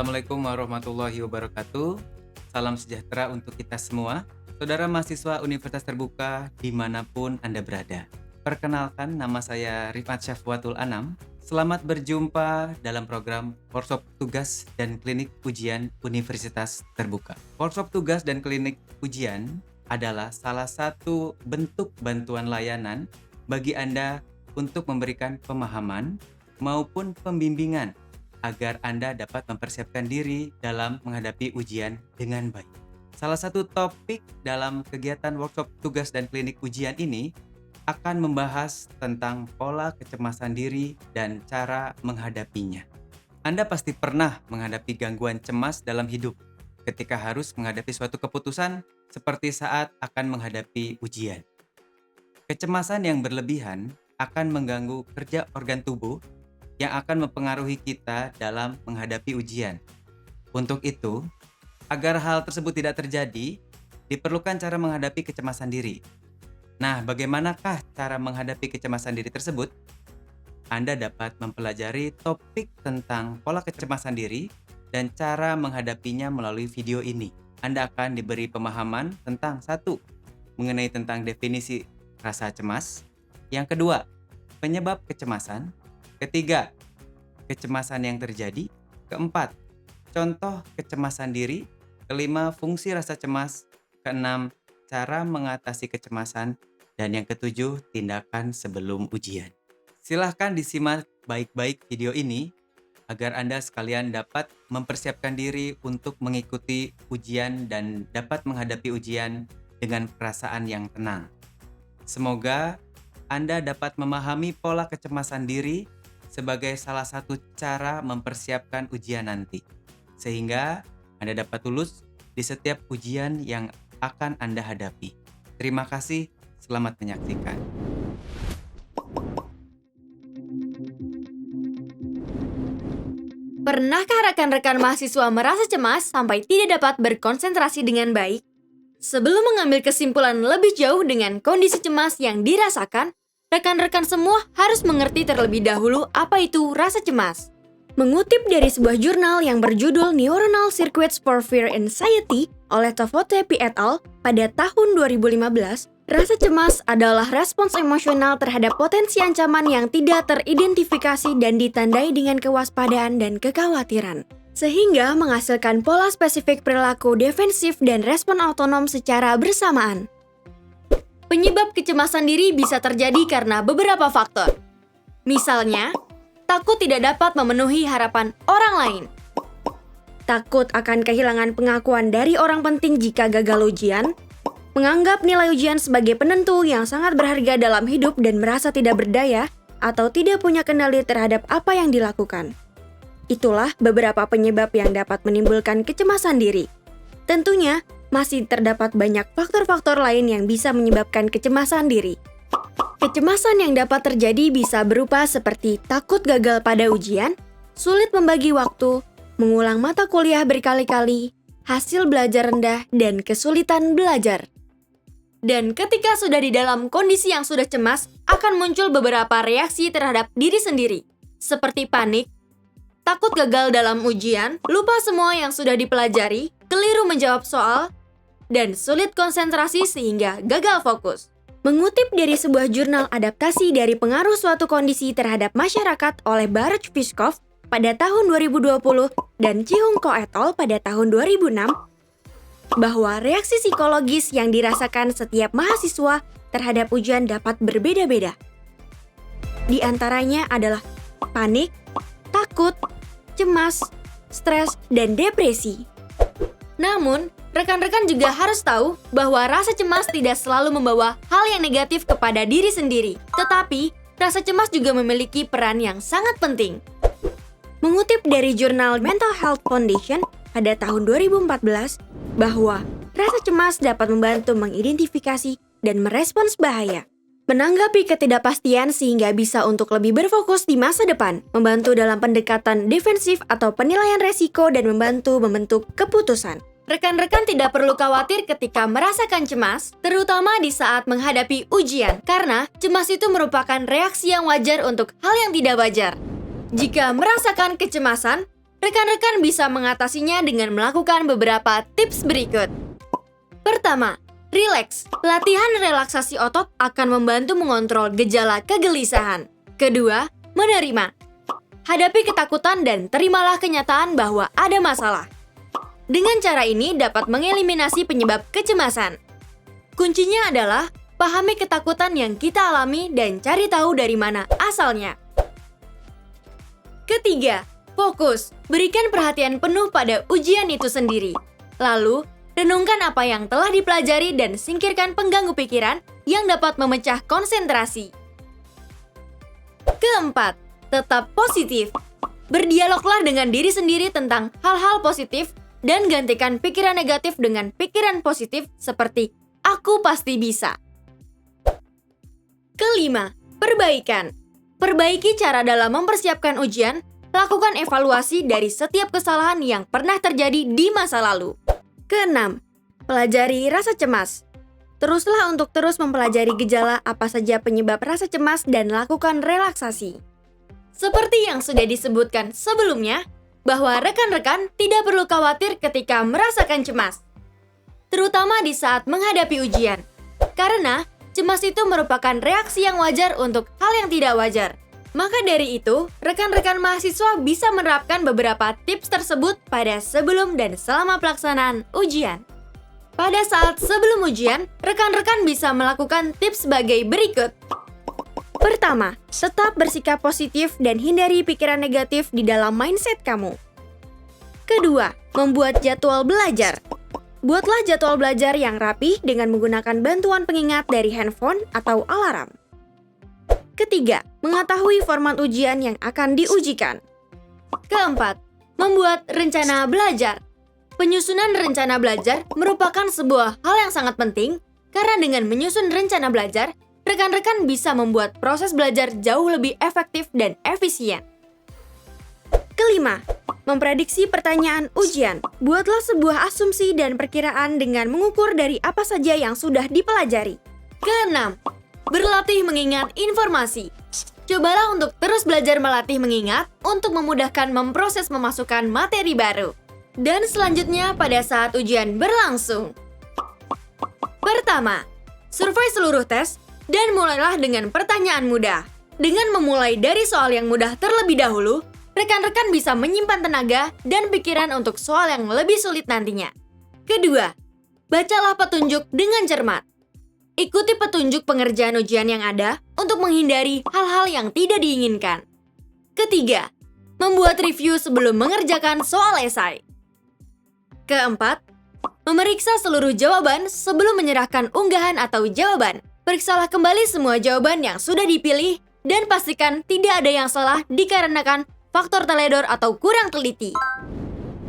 Assalamualaikum warahmatullahi wabarakatuh. Salam sejahtera untuk kita semua. Saudara mahasiswa Universitas Terbuka dimanapun Anda berada. Perkenalkan, nama saya Rifat Syafwatul Anam. Selamat berjumpa dalam program Workshop Tugas dan Klinik Ujian Universitas Terbuka. Workshop Tugas dan Klinik Ujian adalah salah satu bentuk bantuan layanan bagi Anda untuk memberikan pemahaman maupun pembimbingan agar Anda dapat mempersiapkan diri dalam menghadapi ujian dengan baik. Salah satu topik dalam kegiatan workshop tugas dan klinik ujian ini akan membahas tentang pola kecemasan diri dan cara menghadapinya. Anda pasti pernah menghadapi gangguan cemas dalam hidup ketika harus menghadapi suatu keputusan seperti saat akan menghadapi ujian. Kecemasan yang berlebihan akan mengganggu kerja organ tubuh yang akan mempengaruhi kita dalam menghadapi ujian. Untuk itu, agar hal tersebut tidak terjadi, diperlukan cara menghadapi kecemasan diri. Nah, bagaimanakah cara menghadapi kecemasan diri tersebut? Anda dapat mempelajari topik tentang pola kecemasan diri dan cara menghadapinya melalui video ini. Anda akan diberi pemahaman tentang mengenai tentang definisi rasa cemas. Yang kedua, penyebab kecemasan. Ketiga, kecemasan yang terjadi. Keempat, contoh kecemasan diri. Kelima, fungsi rasa cemas. Keenam, cara mengatasi kecemasan. Dan yang ketujuh, tindakan sebelum ujian. Silahkan disimak baik-baik video ini agar Anda sekalian dapat mempersiapkan diri untuk mengikuti ujian dan dapat menghadapi ujian dengan perasaan yang tenang. Semoga Anda dapat memahami pola kecemasan diri sebagai salah satu cara mempersiapkan ujian nanti, sehingga Anda dapat lulus di setiap ujian yang akan Anda hadapi. Terima kasih, selamat menyaksikan. Pernahkah rekan-rekan mahasiswa merasa cemas sampai tidak dapat berkonsentrasi dengan baik? Sebelum mengambil kesimpulan lebih jauh dengan kondisi cemas yang dirasakan, rekan-rekan semua harus mengerti terlebih dahulu apa itu rasa cemas. Mengutip dari sebuah jurnal yang berjudul Neuronal Circuits for Fear Anxiety oleh Tofotepi et al. Pada tahun 2015, rasa cemas adalah respons emosional terhadap potensi ancaman yang tidak teridentifikasi dan ditandai dengan kewaspadaan dan kekhawatiran, sehingga menghasilkan pola spesifik perilaku defensif dan respon otonom secara bersamaan. Penyebab kecemasan diri bisa terjadi karena beberapa faktor. Misalnya, takut tidak dapat memenuhi harapan orang lain. Takut akan kehilangan pengakuan dari orang penting jika gagal ujian. Menganggap nilai ujian sebagai penentu yang sangat berharga dalam hidup dan merasa tidak berdaya atau tidak punya kendali terhadap apa yang dilakukan. Itulah beberapa penyebab yang dapat menimbulkan kecemasan diri. Tentunya, masih terdapat banyak faktor-faktor lain yang bisa menyebabkan kecemasan diri. Kecemasan yang dapat terjadi bisa berupa seperti takut gagal pada ujian, sulit membagi waktu, mengulang mata kuliah berkali-kali, hasil belajar rendah, dan kesulitan belajar. Dan ketika sudah di dalam kondisi yang sudah cemas, akan muncul beberapa reaksi terhadap diri sendiri, seperti panik, takut gagal dalam ujian, lupa semua yang sudah dipelajari, keliru menjawab soal, dan sulit konsentrasi sehingga gagal fokus. Mengutip dari sebuah jurnal adaptasi dari pengaruh suatu kondisi terhadap masyarakat oleh Baruch Peskov pada tahun 2020 dan Ji-Hung Ko et al. Pada tahun 2006, bahwa reaksi psikologis yang dirasakan setiap mahasiswa terhadap ujian dapat berbeda-beda. Di antaranya adalah panik, takut, cemas, stres, dan depresi. Namun, rekan-rekan juga harus tahu bahwa rasa cemas tidak selalu membawa hal yang negatif kepada diri sendiri. Tetapi, rasa cemas juga memiliki peran yang sangat penting. Mengutip dari jurnal Mental Health Foundation pada tahun 2014, bahwa rasa cemas dapat membantu mengidentifikasi dan merespons bahaya, menanggapi ketidakpastian sehingga bisa untuk lebih berfokus di masa depan, membantu dalam pendekatan defensif atau penilaian resiko, dan membantu membentuk keputusan. Rekan-rekan tidak perlu khawatir ketika merasakan cemas, terutama di saat menghadapi ujian, karena cemas itu merupakan reaksi yang wajar untuk hal yang tidak wajar. Jika merasakan kecemasan, Rekan-rekan bisa mengatasinya dengan melakukan beberapa tips berikut. Pertama, rileks. Latihan relaksasi otot akan membantu mengontrol gejala kegelisahan. Kedua, menerima. Hadapi ketakutan dan terimalah kenyataan bahwa ada masalah. Dengan cara ini dapat mengeliminasi penyebab kecemasan. Kuncinya adalah pahami ketakutan yang kita alami dan cari tahu dari mana asalnya. Ketiga, fokus. Berikan perhatian penuh pada ujian itu sendiri. Lalu, renungkan apa yang telah dipelajari dan singkirkan pengganggu pikiran yang dapat memecah konsentrasi. Keempat, tetap positif. Berdialoglah dengan diri sendiri tentang hal-hal positif dan gantikan pikiran negatif dengan pikiran positif seperti "aku pasti bisa". Kelima, perbaikan. Perbaiki cara dalam mempersiapkan ujian, lakukan evaluasi dari setiap kesalahan yang pernah terjadi di masa lalu. Keenam, pelajari rasa cemas. Teruslah untuk terus mempelajari gejala apa saja penyebab rasa cemas dan lakukan relaksasi. Seperti yang sudah disebutkan sebelumnya, bahwa rekan-rekan tidak perlu khawatir ketika merasakan cemas, terutama di saat menghadapi ujian. Karena cemas itu merupakan reaksi yang wajar untuk hal yang tidak wajar. Maka dari itu, rekan-rekan mahasiswa bisa menerapkan beberapa tips tersebut pada sebelum dan selama pelaksanaan ujian. Pada saat sebelum ujian, rekan-rekan bisa melakukan tips sebagai berikut. Pertama, tetap bersikap positif dan hindari pikiran negatif di dalam mindset kamu. Kedua, membuat jadwal belajar. Buatlah jadwal belajar yang rapi dengan menggunakan bantuan pengingat dari handphone atau alarm. Ketiga, mengetahui format ujian yang akan diujikan. Keempat, membuat rencana belajar. Penyusunan rencana belajar merupakan sebuah hal yang sangat penting karena dengan menyusun rencana belajar, rekan-rekan bisa membuat proses belajar jauh lebih efektif dan efisien. Kelima, memprediksi pertanyaan ujian. Buatlah sebuah asumsi dan perkiraan dengan mengukur dari apa saja yang sudah dipelajari. Keenam, berlatih mengingat informasi. Cobalah untuk terus belajar melatih mengingat untuk memudahkan memproses memasukkan materi baru. Dan selanjutnya pada saat ujian berlangsung. Pertama, survei seluruh tes dan mulailah dengan pertanyaan mudah. Dengan memulai dari soal yang mudah terlebih dahulu, rekan-rekan bisa menyimpan tenaga dan pikiran untuk soal yang lebih sulit nantinya. Kedua, bacalah petunjuk dengan cermat. Ikuti petunjuk pengerjaan ujian yang ada untuk menghindari hal-hal yang tidak diinginkan. Ketiga, membuat review sebelum mengerjakan soal esai. Keempat, memeriksa seluruh jawaban sebelum menyerahkan unggahan atau jawaban. Periksalah kembali semua jawaban yang sudah dipilih dan pastikan tidak ada yang salah dikarenakan faktor teledor atau kurang teliti.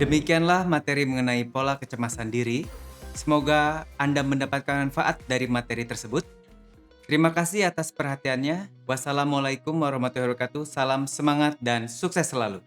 Demikianlah materi mengenai pola kecemasan diri. Semoga Anda mendapatkan manfaat dari materi tersebut. Terima kasih atas perhatiannya. Wassalamualaikum warahmatullahi wabarakatuh. Salam semangat dan sukses selalu.